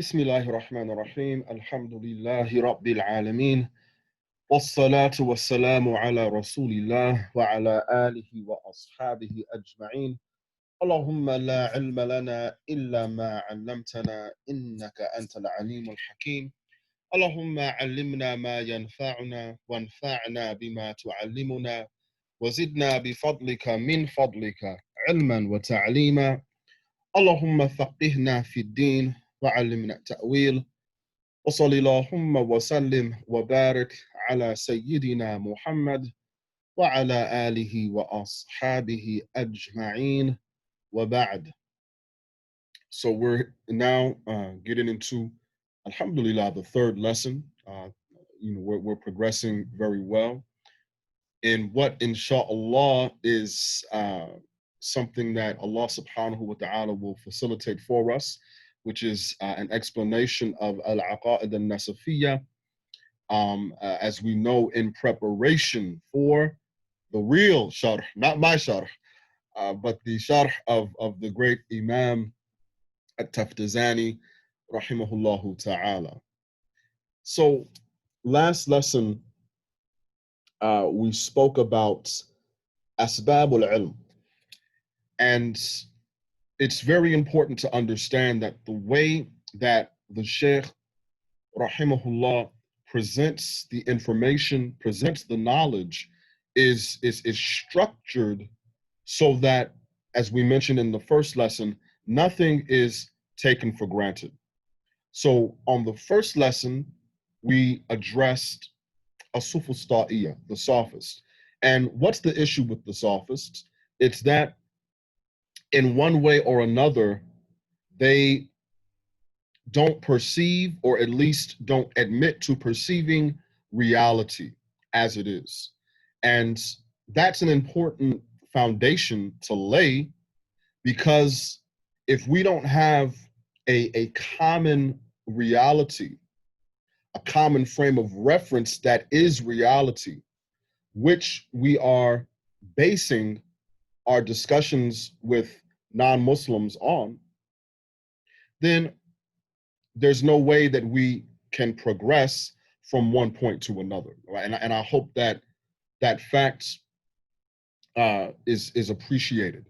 بسم الله الرحمن الرحيم الحمد لله رب العالمين والصلاة والسلام على رسول الله وعلى آله وأصحابه أجمعين اللهم لا علم لنا إلا ما علمتنا إنك أنت العليم الحكيم اللهم علمنا ما ينفعنا وانفعنا بما تعلمنا وزدنا بفضلك من فضلك علما وتعليما اللهم فقهنا في الدين وعلمنا التأويل وصل اللهم وسلم وبارك على سيدنا محمد وعلى آله وأصحابه أجمعين وبعد. So we're now getting into, alhamdulillah, the third lesson. We're progressing very well in what, inshallah, is something that Allah subhanahu wa ta'ala will facilitate for us, which is an explanation of al-Aqa'id an-Nasafiyyah, as we know, in preparation for the real Sharh, not my Sharh, but the Sharh of the great Imam at-Taftazani, rahimahullahu ta'ala. So last lesson, we spoke about asbabul ilm. And it's very important to understand that the way that the Shaykh, rahimahullah, presents the information, presents the knowledge, is structured so that, as we mentioned in the first lesson, nothing is taken for granted. So on the first lesson, we addressed as-Sufista'iyah, the sophists. And what's the issue with the sophists? It's that in one way or another, they don't perceive, or at least don't admit to perceiving, reality as it is. And that's an important foundation to lay, because if we don't have a common reality, a common frame of reference that is reality, which we are basing our discussions with non-Muslims on, then there's no way that we can progress from one point to another, right? And I hope that that fact is appreciated,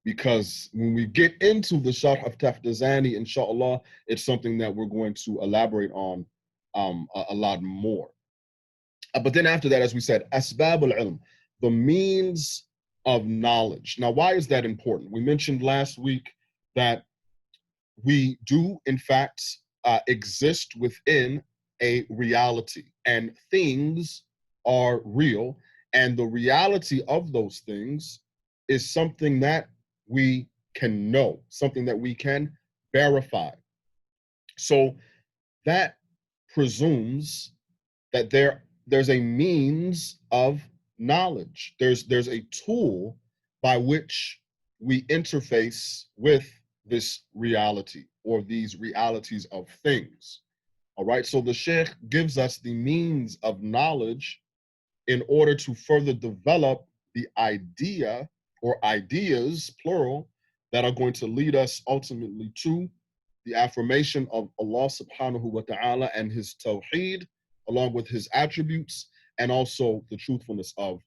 because when we get into the Sharh of Taftazani, inshallah, it's something that we're going to elaborate on a lot more. But then after that, as we said, asbab al-ilm, the means of knowledge. Now, why is that important? We mentioned last week that we do, in fact, exist within a reality, and things are real, and the reality of those things is something that we can know, something that we can verify. So that presumes that there's a means of knowledge. There's a tool by which we interface with this reality, or these realities of things. All right, so the Sheikh gives us the means of knowledge in order to further develop the idea, or ideas, plural, that are going to lead us ultimately to the affirmation of Allah subhanahu wa ta'ala and his tawheed, along with his attributes, and also the truthfulness of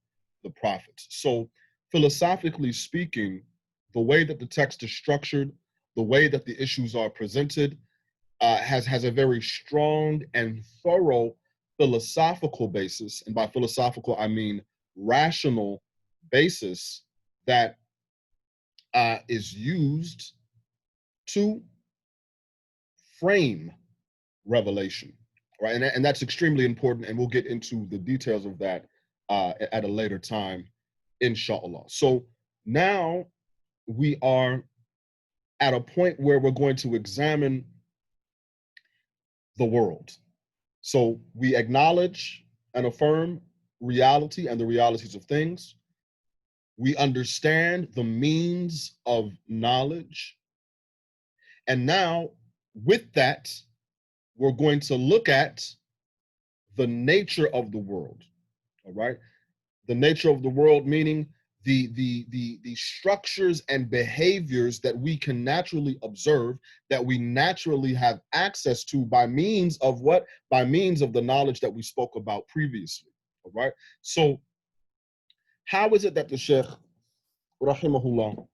the prophets. So philosophically speaking, the way that the text is structured, the way that the issues are presented, has a very strong and thorough philosophical basis. And by philosophical, I mean rational basis that is used to frame revelation, right? And that's extremely important, and we'll get into the details of that at a later time, inshallah. So now we are at a point where we're going to examine the world. So we acknowledge and affirm reality and the realities of things. We understand the means of knowledge. And now, with that, we're going to look at the nature of the world, all right? The nature of the world, meaning the structures and behaviors that we can naturally observe, that we naturally have access to by means of what? By means of the knowledge that we spoke about previously. All right. So how is it that the Shaykh, rahimahullah,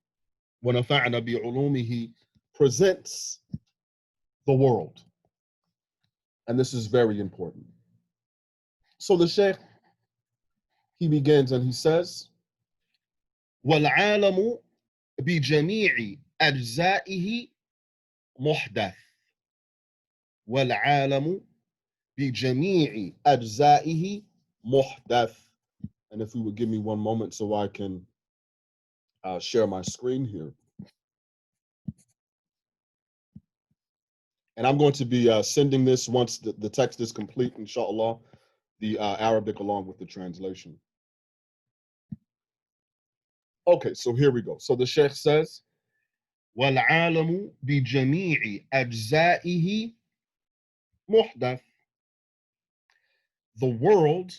wa nafa'ana bi ulumihi, presents the world? And this is very important. So the Shaykh, he begins and he says, وَالْعَالَمُ بِجَمِيعِ أَجْزَائِهِ مُحْدَثٌ. وَالْعَالَمُ بِجَمِيعِ أَجْزَائِهِ مُحْدَثٌ. And if you would give me one moment so I can share my screen here. And I'm going to be sending this once the text is complete, inshallah, the Arabic along with the translation. Okay, so here we go. So the Sheikh says, وَالْعَالَمُ بِجَمِيعِ أَجْزَائِهِ مُحْدَثٌ. The world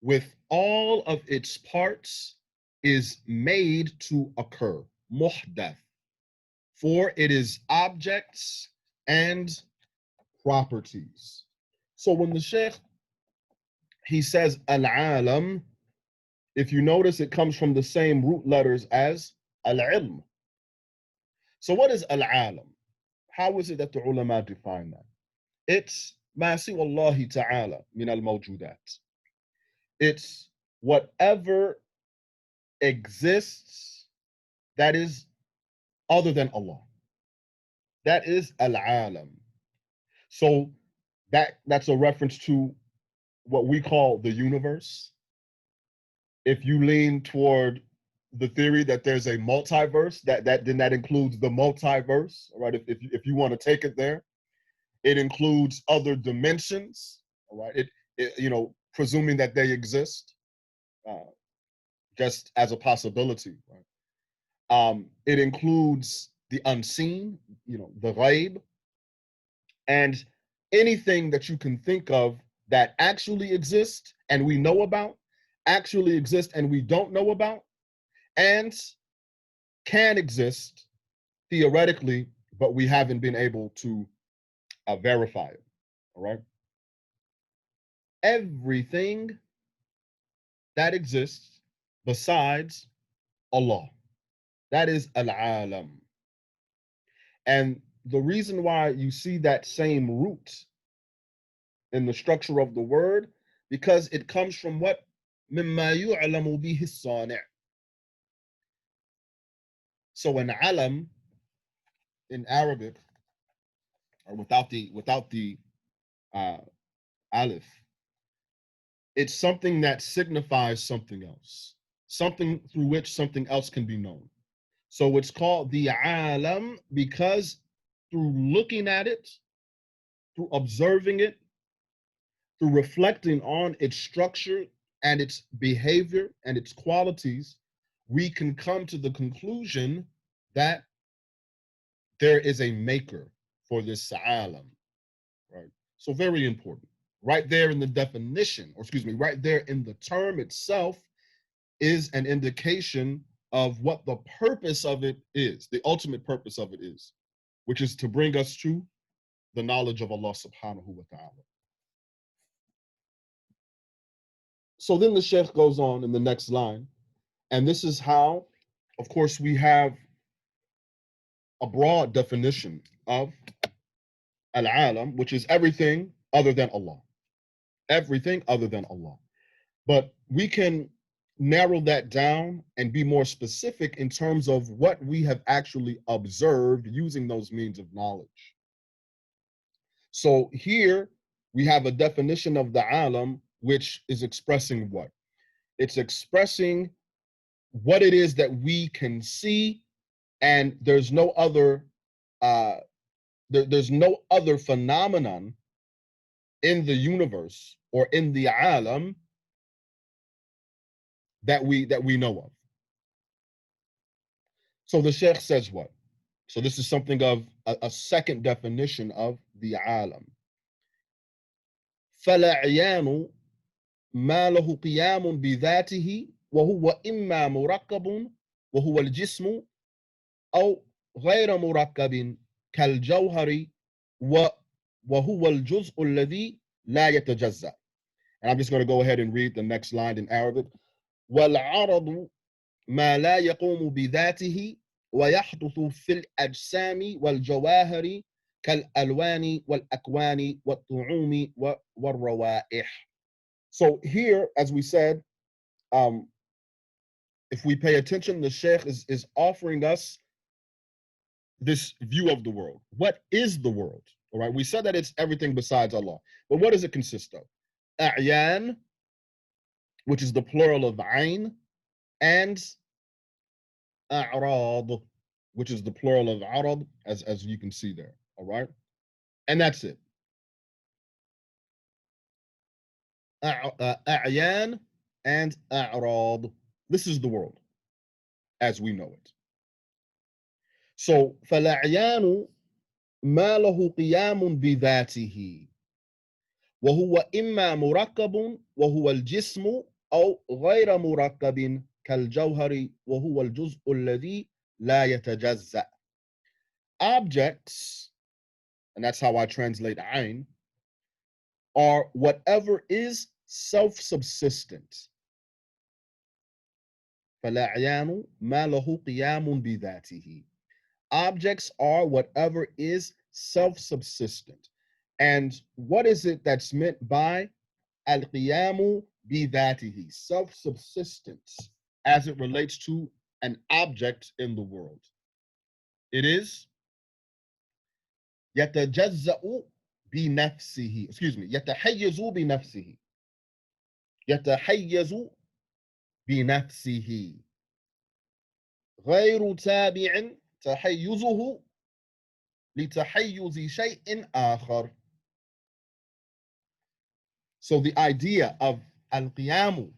with all of its parts is made to occur. Muhdath. For it is objects and properties. So when the Sheikh, he says al-alam, if you notice, it comes from the same root letters as al-ilm. So what is al-alam? How is it that the ulama define that? It's ma siwa Allahi ta'ala min al-mawjudat. It's whatever exists that is other than Allah. That is al-alam. So that's a reference to what we call the universe. If you lean toward the theory that there's a multiverse, then that includes the multiverse, all right? If you want to take it there, it includes other dimensions, all right? It presuming that they exist, just as a possibility, right? It includes the unseen, the ghaib, and anything that you can think of that actually exists and we know about, actually exist and we don't know about, and can exist theoretically, but we haven't been able to verify it, all right? Everything that exists besides Allah, that is al-alam. And the reason why you see that same root in the structure of the word, because it comes from what? مِمَّا يُعْلَمُ بِهِ الصَّانِعُ. So an alam in Arabic, or without the alif, it's something that signifies something else, something through which something else can be known. So it's called the alam because through looking at it, through observing it, through reflecting on its structure and its behavior and its qualities, we can come to the conclusion that there is a maker for this alam, right? So very important. Right there in the definition, or excuse me, right there in the term itself is an indication of what the purpose of it is, the ultimate purpose of it is, which is to bring us to the knowledge of Allah subhanahu wa ta'ala. So then the Sheikh goes on in the next line, and this is how, of course, we have a broad definition of al-alam, which is everything other than Allah. Everything other than Allah. But we can narrow that down and be more specific in terms of what we have actually observed using those means of knowledge. So here we have a definition of the alam, which is expressing what? It's expressing what it is that we can see, and there's no other there's no other phenomenon in the universe or in the alam that we know of. So the Sheikh says what? So this is something of a second definition of the alam. فَالْعِيَانُ مَا لَهُ قِيَامٌ بِذَاتِهِ وهو إما مركب وهو الجسم أو غير مركب كالجوهر وهو الجزء الذي لا يتجزأ. And I'm just going to go ahead and read the next line in Arabic. والعرض ما لا يقوم بذاته ويحدث في الأجسام والجواهر كالألوان والأكوان والطعوم والروائح. So here, as we said, if we pay attention, the Sheikh is offering us this view of the world. What is the world? All right, we said that it's everything besides Allah, but what does it consist of? A'yan, which is the plural of ayn, and a'rad, which is the plural of arad, as you can see there. All right, and that's it. A'yan and a'rad. This is the world as we know it. So فالأعيان ما له قيام بذاته وهو إما مركب وهو الجسم أو غير مركب كالجوهر وهو الجزء الذي لا يتجزأ. Objects, and that's how I translate ayn, are whatever is self-subsistent. فالأعيان ما له قيام بذاته. Objects are whatever is self-subsistent. And what is it that's meant by al-qiyamu bi-dhatihi, self-subsistence, as it relates to an object in the world? It is yatajazza'u bi-nafsihi, yatahayyazu bi-nafsihi, yatahayyazu bi-nafsihi, غير تابع تحيزه لتحيز شيء آخر. So the idea of al-qiyamu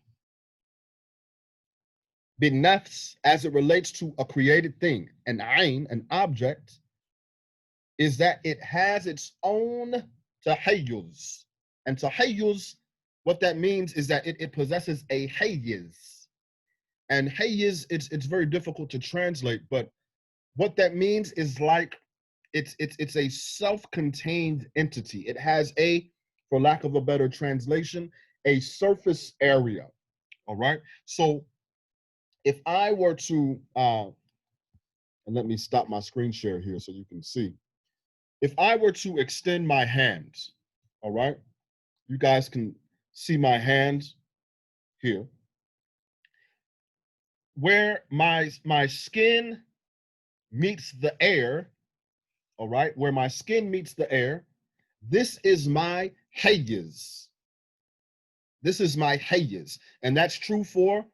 bin nafs as it relates to a created thing, an ayn, an object, is that it has its own tahayyuz. And tahayyuz, what that means is that it possesses a hayyiz. And hayyiz, it's very difficult to translate, but what that means is like it's a self-contained entity. It has a, for lack of a better translation, a surface area. All right. So if I were to, and let me stop my screen share here so you can see. If I were to extend my hands, all right, you guys can see my hands here, where my skin meets the air, all right, where my skin meets the air, this is my hayyiz. This is my hayyiz. And that's true for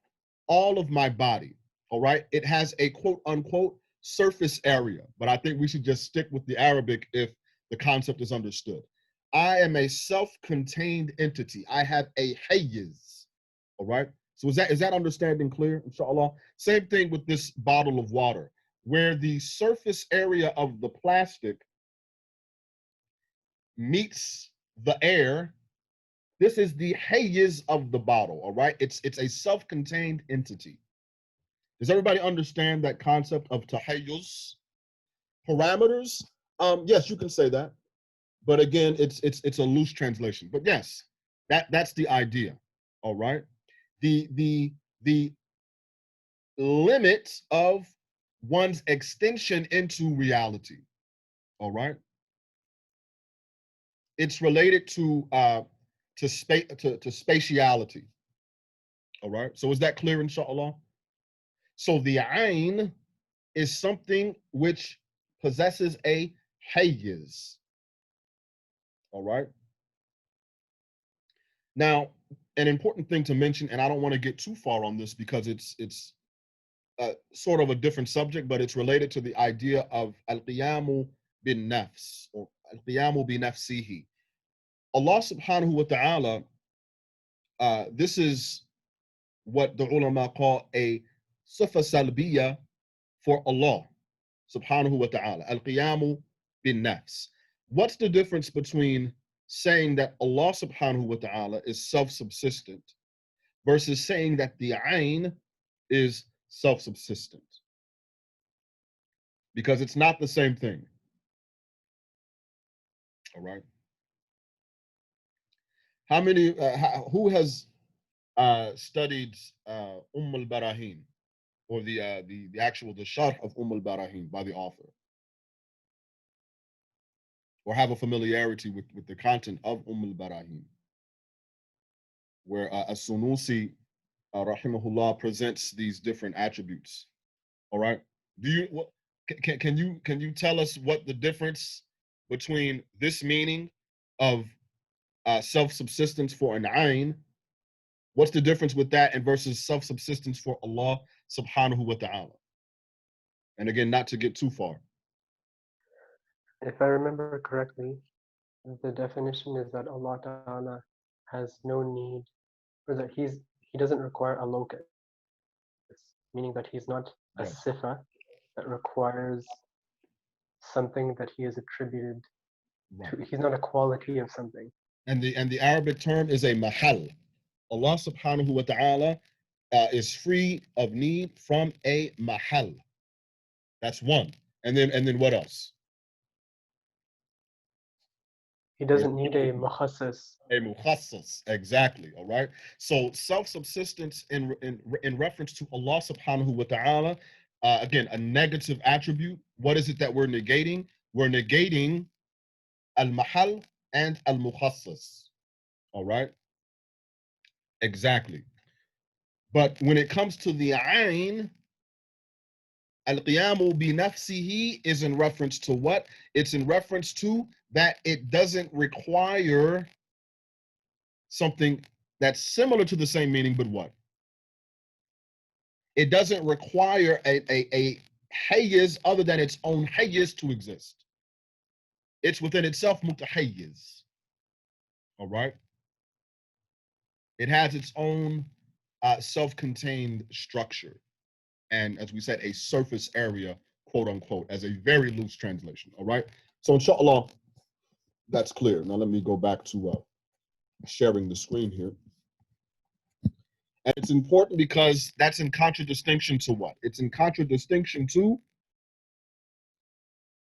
all of my body, all right? It has a quote unquote surface area, but I think we should just stick with the Arabic if the concept is understood. I am a self-contained entity. I have a hayyiz, all right? So is that understanding clear, inshallah? Same thing with this bottle of water, where the surface area of the plastic meets the air. This is the hayyiz of the bottle, all right? It's a self-contained entity. Does everybody understand that concept of tahayyuz? Parameters? Yes, you can say that. But again, it's a loose translation. But yes, that's the idea, all right? The limit of one's extension into reality, all right? It's related to spatiality, all right? So is that clear, inshallah? So the ayn is something which possesses a hayyiz, all right? Now, an important thing to mention, and I don't want to get too far on this because it's sort of a different subject, but it's related to the idea of al-qiyamu bin nafs, or al-qiyamu bi nafsihi. Allah subhanahu wa ta'ala, this is what the ulama call a sifa salbiya for Allah subhanahu wa ta'ala, al-qiyamu bin nafs. What's the difference between saying that Allah subhanahu wa ta'ala is self-subsistent versus saying that the ayn is self-subsistent, because it's not the same thing. All right. How many? Who has studied al-Barahin, or the actual Sharh of al-Barahin by the author, or have a familiarity with the content of al-Barahin, where as-Sunusi rahimahullah presents these different attributes? All right. Do you what, can you tell us what the difference between this meaning of self-subsistence for an ayn, what's the difference with that and versus self-subsistence for Allah subhanahu wa ta'ala? And again, not to get too far. If I remember correctly, the definition is that Allah Ta'ala has no need, or that he doesn't require a locus, meaning that he's not a sifa Yes. that requires something that he is attributed to. Right. He's not a quality of something. And the Arabic term is a mahal. Allah subhanahu wa ta'ala is free of need from a mahal. That's one. And then what else? He doesn't need a mukhassas. A mukhassas, exactly. All right. So self-subsistence in reference to Allah subhanahu wa ta'ala, again, a negative attribute. What is it that we're negating? We're negating al-mahal and al-mukhassas. All right. Exactly. But when it comes to the ayn, al-qiyamu bi nafsihi is in reference to what? It's in reference to that it doesn't require something that's similar to the same meaning, but what? It doesn't require a hayyiz other than its own hayyiz to exist. It's within itself mutahayyiz. All right? It has its own self-contained structure. And as we said, a surface area, quote unquote, as a very loose translation. All right? So inshallah, that's clear. Now let me go back to sharing the screen here. And it's important because that's in contradistinction to what? It's in contradistinction to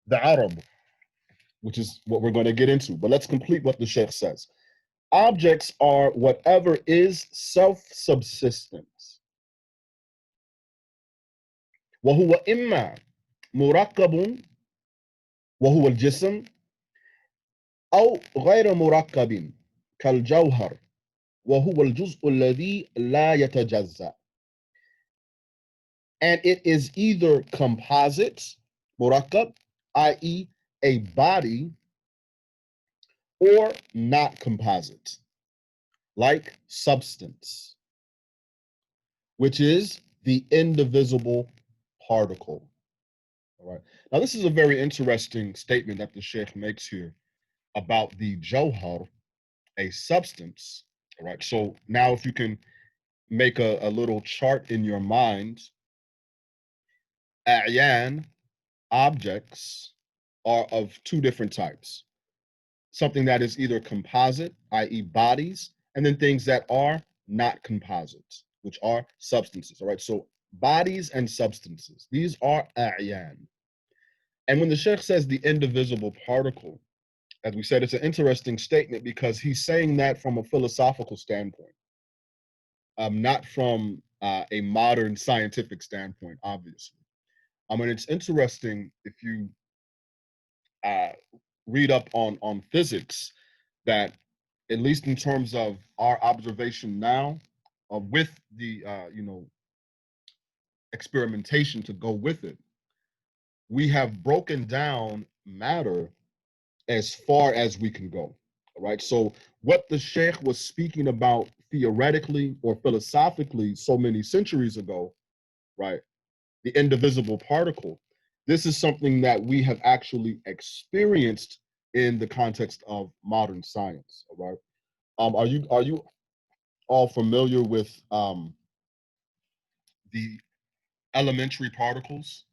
the Arab, which is what we're going to get into. But let's complete what the Sheikh says. Objects are whatever is self-subsistent. وهو إما مركب وهو الجسم أو غير مركب كالجوهر وهو الجزء الذي لا يتجزأ. And it is either composite, murakkab, i.e. a body, or not composite, like substance, which is the indivisible particle. All right. Now, this is a very interesting statement that the Sheikh makes here about the jawhar, a substance. All right. So now, if you can make a little chart in your mind, a'yan, objects, are of two different types. Something that is either composite, i.e. bodies, and then things that are not composites, which are substances. All right. So bodies and substances, these are a'yan. And when the Sheikh says the indivisible particle, as we said, it's an interesting statement because he's saying that from a philosophical standpoint, not from a modern scientific standpoint, obviously. I mean, it's interesting if you read up on physics, that at least in terms of our observation now, with the experimentation to go with it, we have broken down matter as far as we can go. All right. So what the Sheikh was speaking about theoretically or philosophically so many centuries ago, right? The indivisible particle. This is something that we have actually experienced in the context of modern science. All right. Are you all familiar with the elementary particles?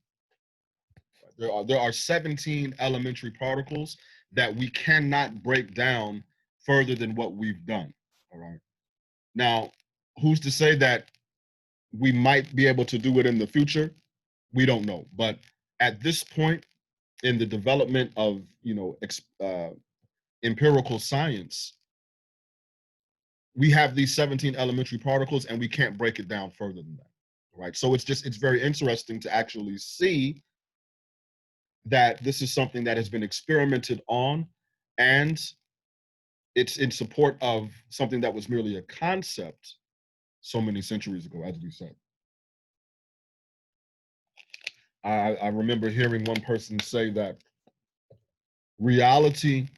There are 17 elementary particles that we cannot break down further than what we've done. All right. Now, who's to say that we might be able to do it in the future? We don't know. But at this point in the development of, empirical science, we have these 17 elementary particles and we can't break it down further than that, right? So it's very interesting to actually see that this is something that has been experimented on, and it's in support of something that was merely a concept so many centuries ago, as we said. I remember hearing one person say that reality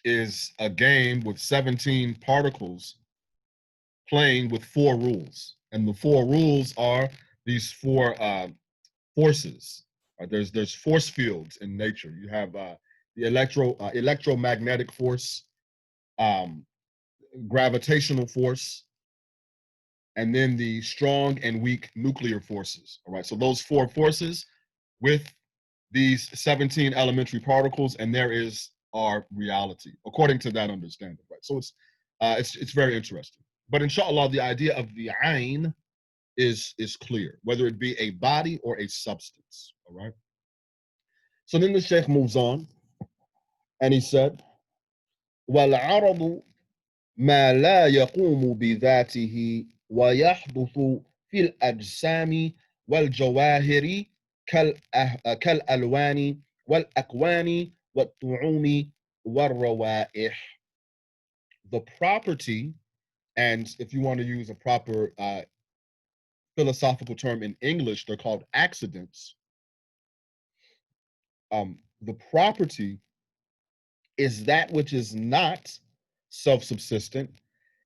is a game with 17 particles playing with 4 rules. And the 4 rules are these 4 forces. There's force fields in nature. You have the electromagnetic force, um, gravitational force, and then the strong and weak nuclear forces. All right, so those 4 forces with these 17 elementary particles, and there is our reality according to that understanding. Right, so it's very interesting. But inshallah, the idea of the ayn is clear, whether it be a body or a substance. All right. So then the Sheikh moves on, and he said, وَالْعَرَضُ ما لا يقوم بذاته ويحدث في الأجسام والجواهر كالألوان والأكوان والطعوم والروائح. The property, and if you want to use a proper philosophical term in English, they're called accidents. The property is that which is not self-subsistent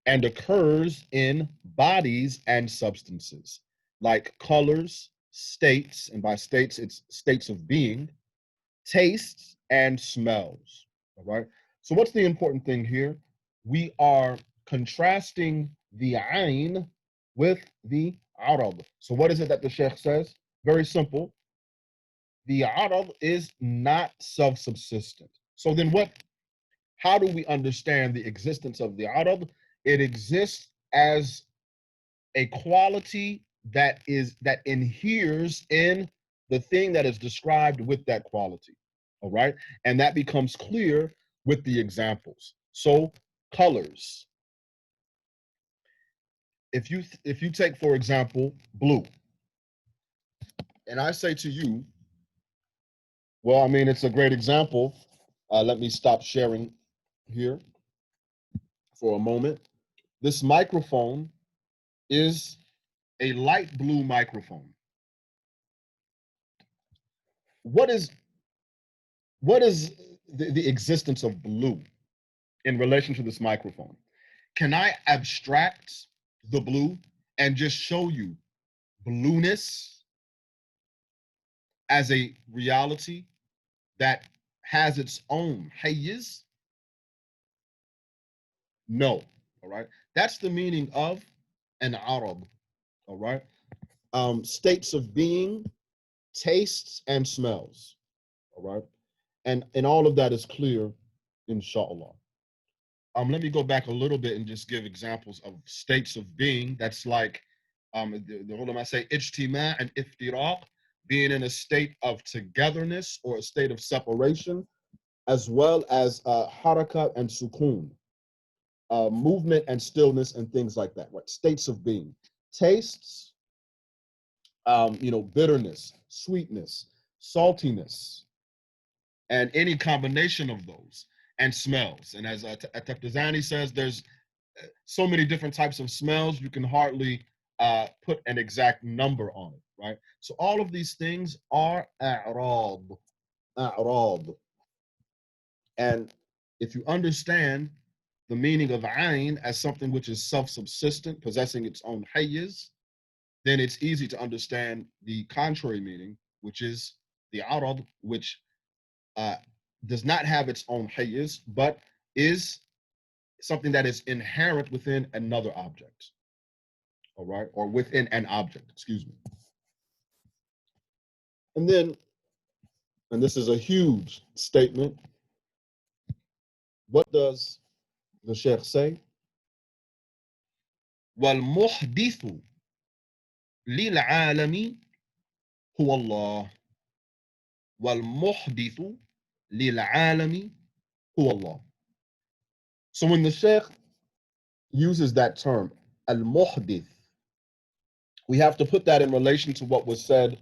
and occurs in bodies and substances, like colors, states, and by states, it's states of being, tastes, and smells. All right. So what's the important thing here? We are contrasting the ayn with the arad. So what is it that the Sheikh says? Very simple. The arad is not self-subsistent. So then how do we understand the existence of the arad? It exists as a quality that inheres in the thing that is described with that quality. All right. And that becomes clear with the examples. So colors. If you take, for example, blue, and I say to you, well, I mean, it's a great example. Let me stop sharing here for a moment. This microphone is a light blue microphone. What is the existence of blue in relation to this microphone? Can I abstract the blue and just show you blueness as a reality that has its own hayyiz? No. All right. That's the meaning of an Arab. All right. States of being, tastes, and smells. All right. And all of that is clear, inshallah. Let me go back a little bit and just give examples of states of being. That's like the ulama say ijtima and iftiraq, being in a state of togetherness or a state of separation, as well as harakat and sukun, movement and stillness and things like that. Right? States of being. Tastes, bitterness, sweetness, saltiness, and any combination of those, and smells. And as at-Taftazani says, there's so many different types of smells, you can hardly put an exact number on it, right? So all of these things are a'rad. And if you understand the meaning of ayn as something which is self-subsistent, possessing its own hayyiz, then it's easy to understand the contrary meaning, which is the arad, which does not have its own hayyiz, but is something that is inherent within another object. All right, or within an object, excuse me. And then, and this is a huge statement, what does the Sheikh say? والمحدث للعالم هو الله. والمحدث للعالم هو الله. So when the Sheikh uses that term, al-muhdith, we have to put that in relation to what was said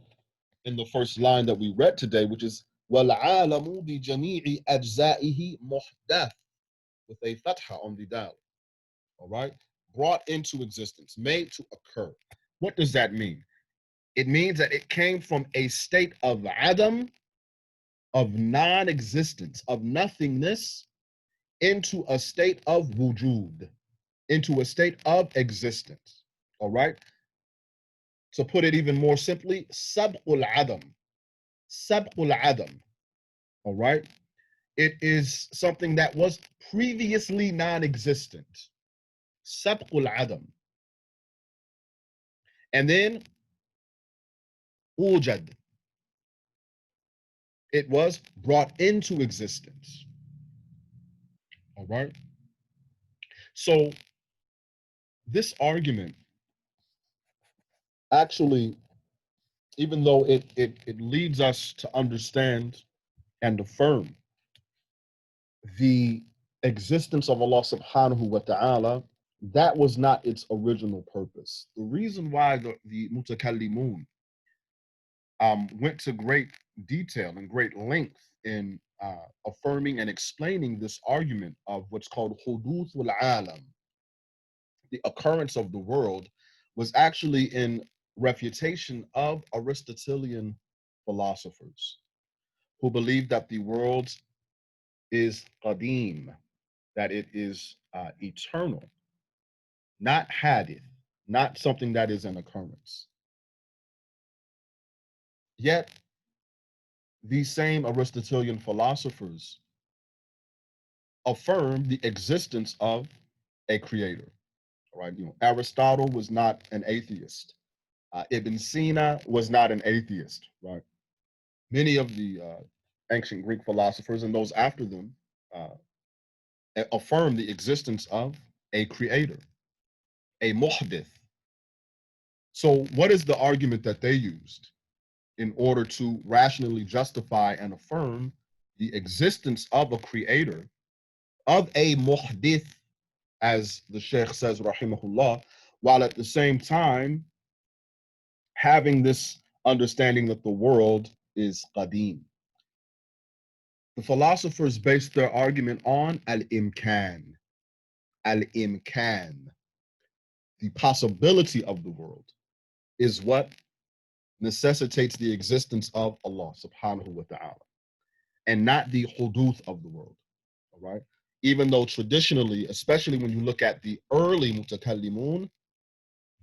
in the first line that we read today, which is وَالْعَالَمُ بِجَمِيعِ أَجْزَائِهِ مُحْدَث, with a fatha on the dal. All right? Brought into existence, made to occur. What does that mean? It means that it came from a state of adam, of non-existence, of nothingness, into a state of wujud, into a state of existence. All right? To put it even more simply, sabqul adam. Sabqul adam. All right? It is something that was previously non-existent. Sabqul adam. And then ujad. It was brought into existence. All right? So this argument actually, even though it leads us to understand and affirm the existence of Allah subhanahu wa ta'ala, that was not its original purpose. The reason why the mutakallimun went to great detail and great length in affirming and explaining this argument of what's called huduth al-alam, the occurrence of the world, was actually in refutation of Aristotelian philosophers who believed that the world is qadim, that it is eternal, not hadith, not something that is an occurrence. Yet, these same Aristotelian philosophers affirm the existence of a creator. Right? Aristotle was not an atheist. Ibn Sina was not an atheist. Right? Many of the ancient Greek philosophers and those after them uh, affirm the existence of a creator, a muhdith. So, what is the argument that they used in order to rationally justify and affirm the existence of a creator, of a muhdith, as the Sheikh says, rahimahullah, while at the same time having this understanding that the world is qadim? The philosophers based their argument on al-imkan, al-imkan, the possibility of the world is what necessitates the existence of Allah subhanahu wa ta'ala, and not the huduth of the world. All right. Even though traditionally, especially when you look at the early mutakallimun,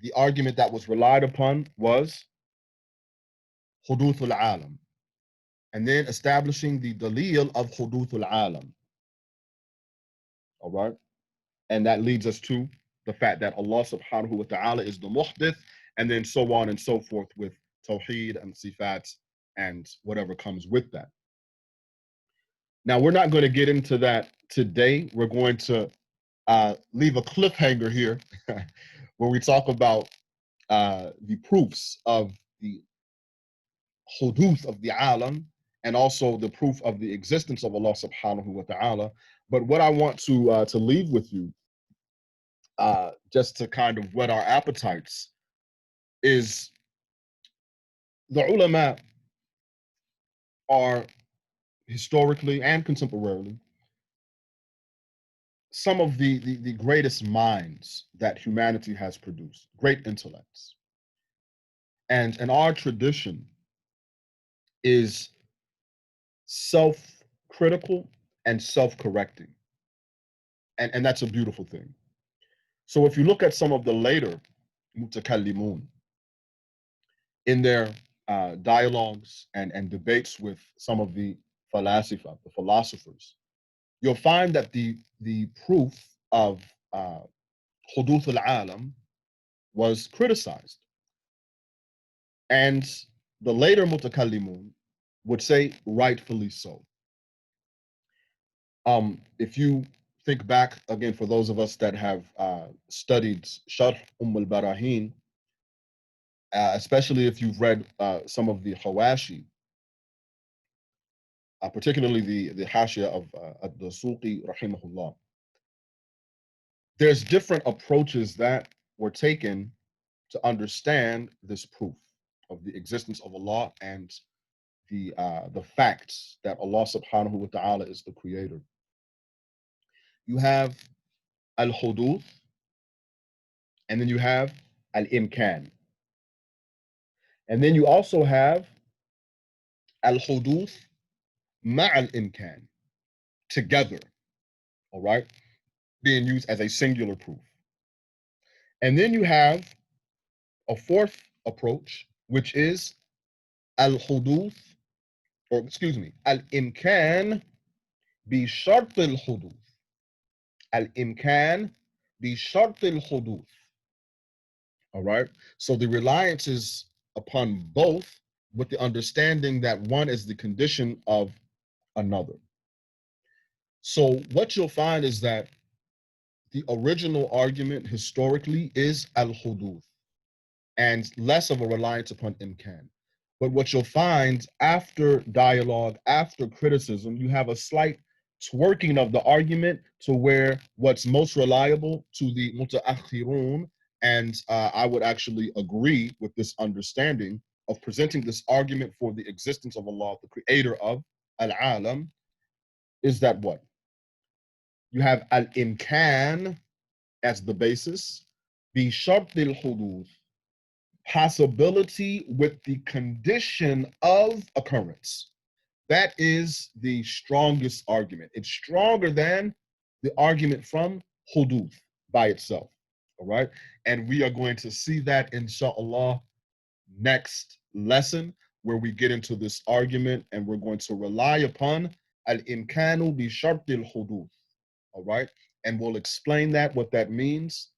the argument that was relied upon was huduth al-alam, and then establishing the dalil of huduth al-alam. All right. And that leads us to the fact that Allah subhanahu wa ta'ala is the muhdith, and then so on and so forth with tawheed and sifat and whatever comes with that. Now, we're not going to get into that today. We're going to leave a cliffhanger here where we talk about the proofs of the huduth of the alam, and also the proof of the existence of Allah subhanahu wa ta'ala. But what I want to leave with you, just to kind of whet our appetites, is the ulama are historically and contemporarily some of the greatest minds that humanity has produced, great intellects. And our tradition is self-critical and self-correcting. And that's a beautiful thing. So if you look at some of the later mutakallimun, in their dialogues and debates with some of the falasifa, the philosophers, you'll find that the proof of huduth al-alam was criticized. And the later mutakallimun would say rightfully so. If you think back again for those of us that have studied Sharh al-Barahin, especially if you've read some of the Hawashi, particularly the Hashia of at-Dasuqi rahimahullah. There's different approaches that were taken to understand this proof of the existence of Allah and the facts that Allah subhanahu wa ta'ala is the creator. You have al-Huduth, and then you have al-Imkan. And then you also have al-Huduth ma'al imkan, together, all right, being used as a singular proof. And then you have a fourth approach, which is al-Huduth, or excuse me, al-Imkan bi shart al-Huduth. Al-Imkan bi shart al-Huduth. All right. So the reliance is upon both, with the understanding that one is the condition of another. So what you'll find is that the original argument historically is al-Huduth and less of a reliance upon imkan. But what you'll find after dialogue, after criticism, you have a slight twerking of the argument to where what's most reliable to the mutaakhirun, and I would actually agree with this understanding of presenting this argument for the existence of Allah, the creator of al-alam, is that what? You have al-imkan as the basis, bi shart al-huduth, possibility with the condition of occurrence. That is the strongest argument. It's stronger than the argument from huduth by itself, all right? And we are going to see that, inshallah, next lesson, where we get into this argument, and we're going to rely upon al-imkanu bi shart al-huduth, all right? And we'll explain that, what that means,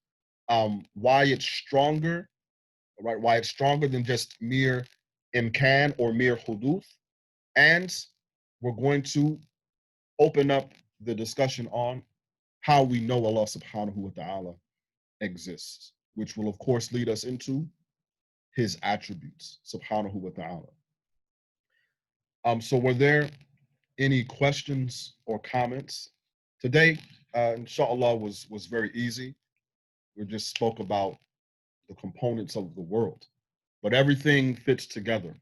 why it's stronger, right? Why it's stronger than just mere imkan or mere huduth. And we're going to open up the discussion on how we know Allah subhanahu wa ta'ala exists, which will of course lead us into his attributes, subhanahu wa ta'ala. So were there any questions or comments? Today, inshallah, was very easy. We just spoke about the components of the world, but everything fits together.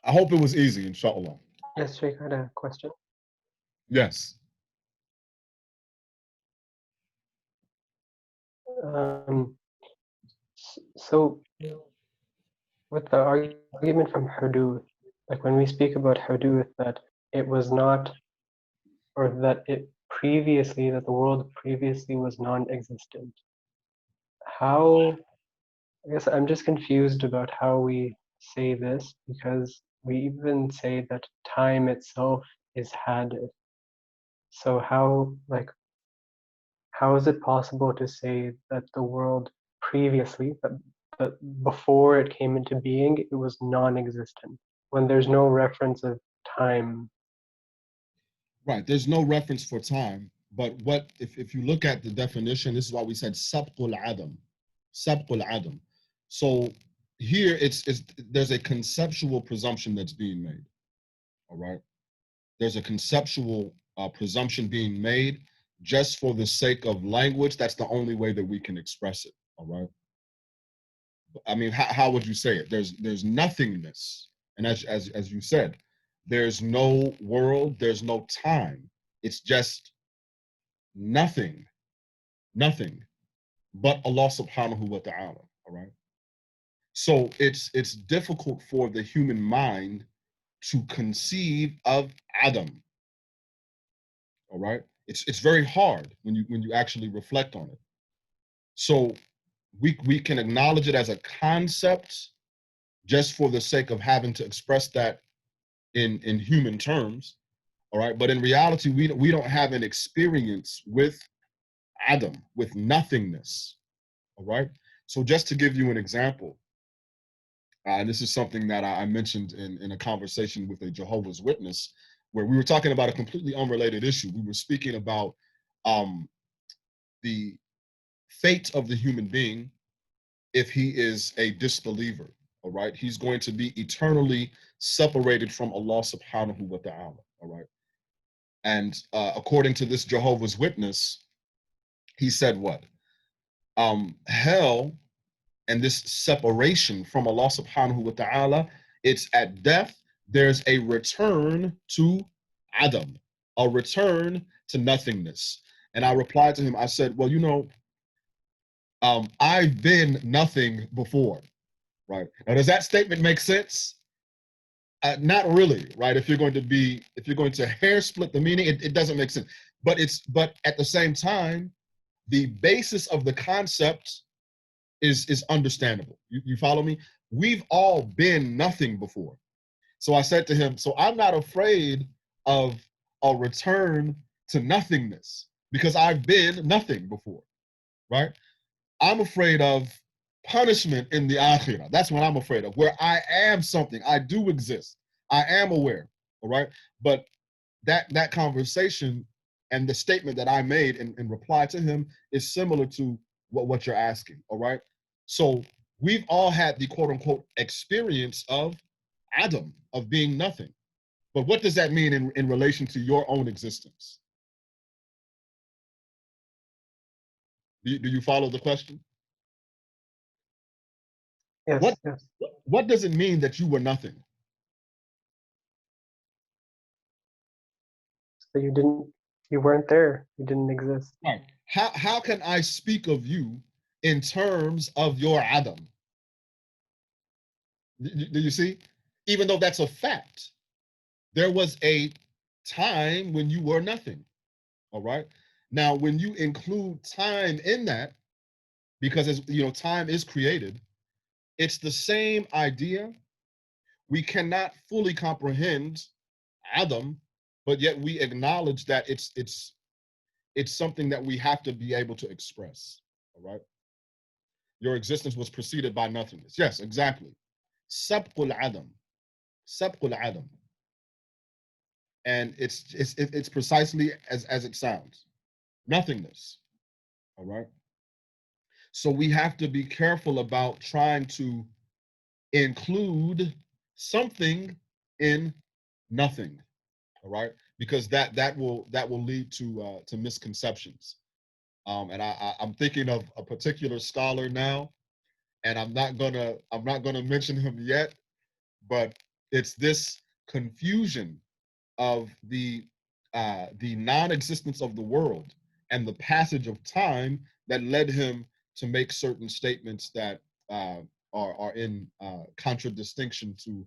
I hope it was easy, inshallah. Yes, Sheikh, I had a question. Yes. So with the argument from Huduth, like when we speak about Huduth, that it was not, or that it previously, that the world previously was non-existent. How, I guess I'm just confused about how we say this, because we even say that time itself is hadith. So how, like, how is it possible to say that the world previously, that before it came into being, it was non-existent, when there's no reference of time? Right. There's no reference for time. But what if you look at the definition, this is why we said sabqul adam. Sabqul adam. So here it's there's a conceptual presumption that's being made. All right. There's a conceptual presumption being made just for the sake of language. That's the only way that we can express it. All right. I mean, how would you say it? There's nothingness, and as you said, there's no world, there's no time. It's just nothing, nothing, but Allah subhanahu wa ta'ala. All right. So it's difficult for the human mind to conceive of Adam. All right. It's very hard when you actually reflect on it. So we can acknowledge it as a concept just for the sake of having to express that in human terms, all right? But in reality, we don't have an experience with Adam, with nothingness, all right? So just to give you an example, and this is something that I mentioned in a conversation with a Jehovah's Witness, where we were talking about a completely unrelated issue. We were speaking about the fate of the human being if he is a disbeliever, all right? He's going to be eternally separated from Allah subhanahu wa ta'ala, all right? And according to this Jehovah's Witness, he said what? Hell and this separation from Allah subhanahu wa ta'ala, it's at death, there's a return to Adam, a return to nothingness. And I replied to him, I said, well, you know, I've been nothing before, right? Now, does that statement make sense? Not really, right? If you're going to hair split the meaning, it doesn't make sense. But at the same time, the basis of the concept is understandable. You follow me? We've all been nothing before. So I said to him, so I'm not afraid of a return to nothingness because I've been nothing before, right? I'm afraid of punishment in the akhirah. That's what I'm afraid of, where I am something. I do exist. I am aware, all right? But that conversation and the statement that I made in reply to him is similar to what you're asking, all right? So we've all had the quote unquote experience of Adam, of being nothing. But what does that mean in relation to your own existence? Do you follow the question? Yes, yes. What does it mean that you were nothing? So you weren't there. You didn't exist. Right. How can I speak of you in terms of your Adam? Do you see? Even though that's a fact, there was a time when you were nothing. All right. Now, when you include time in that, because as you know, time is created, it's the same idea. We cannot fully comprehend Adam, but yet we acknowledge that it's something that we have to be able to express. All right. Your existence was preceded by nothingness. Yes, exactly. Sabqul Adam. Sabqul Adam. And it's precisely as it sounds. Nothingness. All right. So we have to be careful about trying to include something in nothing. All right. Because that will lead to misconceptions. And I'm thinking of a particular scholar now, and I'm not gonna mention him yet, but it's this confusion of the non-existence of the world and the passage of time that led him to make certain statements that are in contradistinction to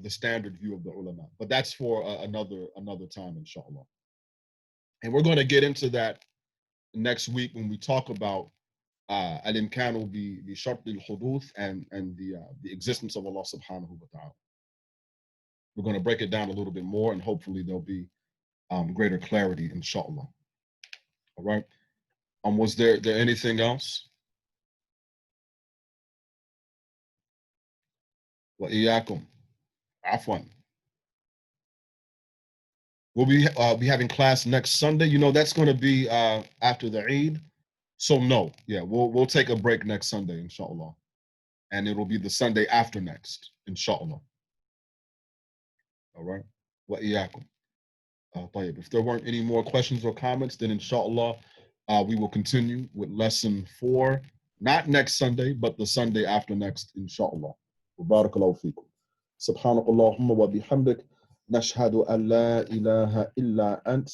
the standard view of the ulama. But that's for another time, inshallah. And we're going to get into that next week when we talk about al-imkanu bi shart al-huduth and the existence of Allah subhanahu wa ta'ala. We're going to break it down a little bit more, and hopefully there'll be greater clarity, inshallah. All right. Was there anything else? Wa iyyakum. Afwan. We'll be having class next Sunday. You know, that's going to be after the Eid. So no, yeah, we'll take a break next Sunday, inshallah. And it will be the Sunday after next, inshallah. All right. Wa iyyakum. If there weren't any more questions or comments, then inshallah, we will continue with lesson 4, not next Sunday, but the Sunday after next, inshallah. Wa barakallahu feekum. Subhanakallahumma wa bihamdik. نشهد أن لا إله إلا أنت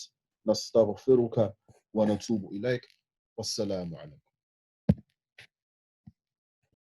نستغفرك ونتوب إليك والسلام عليكم